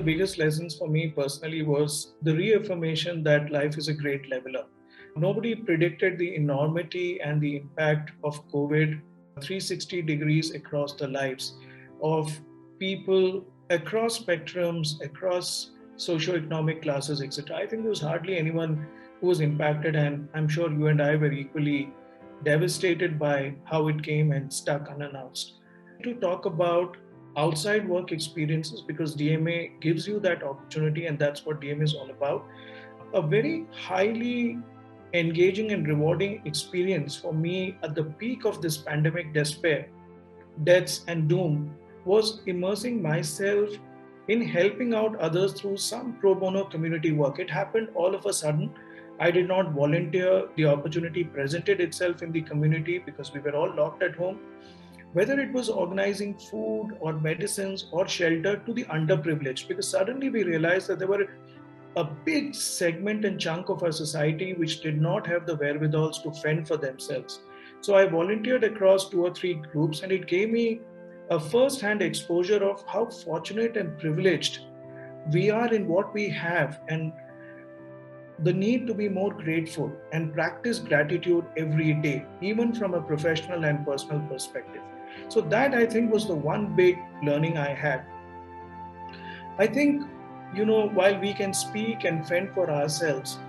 biggest lessons for me personally was the reaffirmation that life is a great leveler. Nobody predicted the enormity and the impact of COVID 360 degrees across the lives of people across spectrums, across socioeconomic classes, etc. I think there was hardly anyone who was impacted, and I'm sure you and I were equally devastated by how it came and stuck unannounced. To talk about outside work experiences, because DMA gives you that opportunity, and that's what DMA is all about. A very highly engaging and rewarding experience for me at the peak of this pandemic despair, deaths, and doom was immersing myself in helping out others through some pro bono community work. It happened all of a sudden. I did not volunteer. The opportunity presented itself in the community because we were all locked at home. Whether it was organizing food or medicines or shelter to the underprivileged, because suddenly we realized that there were a big segment and chunk of our society which did not have the wherewithals to fend for themselves. So I volunteered across 2 or 3 groups, and it gave me a first hand exposure of how fortunate and privileged we are in what we have, and the need to be more grateful and practice gratitude every day, even from a professional and personal perspective. So, that I think was the one big learning I had. I think, while we can speak and fend for ourselves,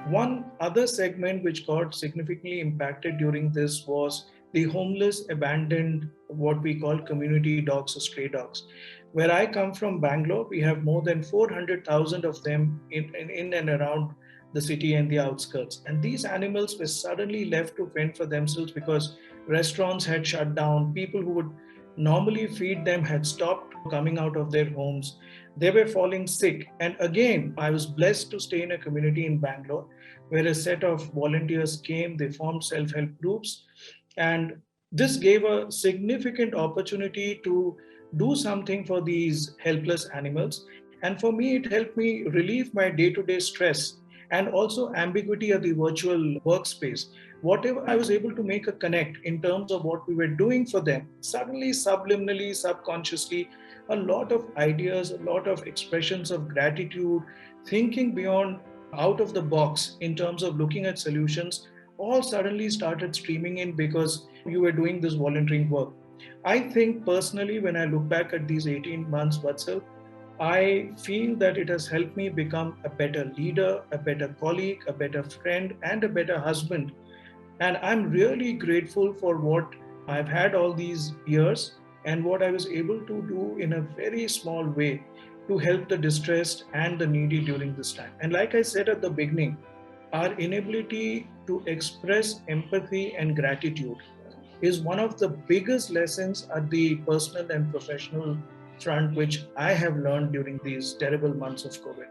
one other segment which got significantly impacted during this was the homeless, abandoned, what we call community dogs or stray dogs. Where I come from, Bangalore, we have more than 400,000 of them in and around the city and the outskirts. And these animals were suddenly left to fend for themselves because restaurants had shut down. People who would normally feed them had stopped coming out of their homes. They were falling sick. And again, I was blessed to stay in a community in Bangalore where a set of volunteers came, they formed self help groups. And this gave a significant opportunity to do something for these helpless animals. And for me, it helped me relieve my day to day stress and also ambiguity of the virtual workspace. Whatever I was able to make a connect in terms of what we were doing for them, suddenly, subliminally, subconsciously, a lot of ideas, a lot of expressions of gratitude, thinking beyond out of the box in terms of looking at solutions, all suddenly started streaming in because you were doing this volunteering work. I think personally, when I look back at these 18 months, Vatsal, I feel that it has helped me become a better leader, a better colleague, a better friend, and a better husband. And I'm really grateful for what I've had all these years and what I was able to do in a very small way to help the distressed and the needy during this time. And like I said at the beginning, our inability to express empathy and gratitude is one of the biggest lessons at the personal and professional front, which I have learned during these terrible months of COVID.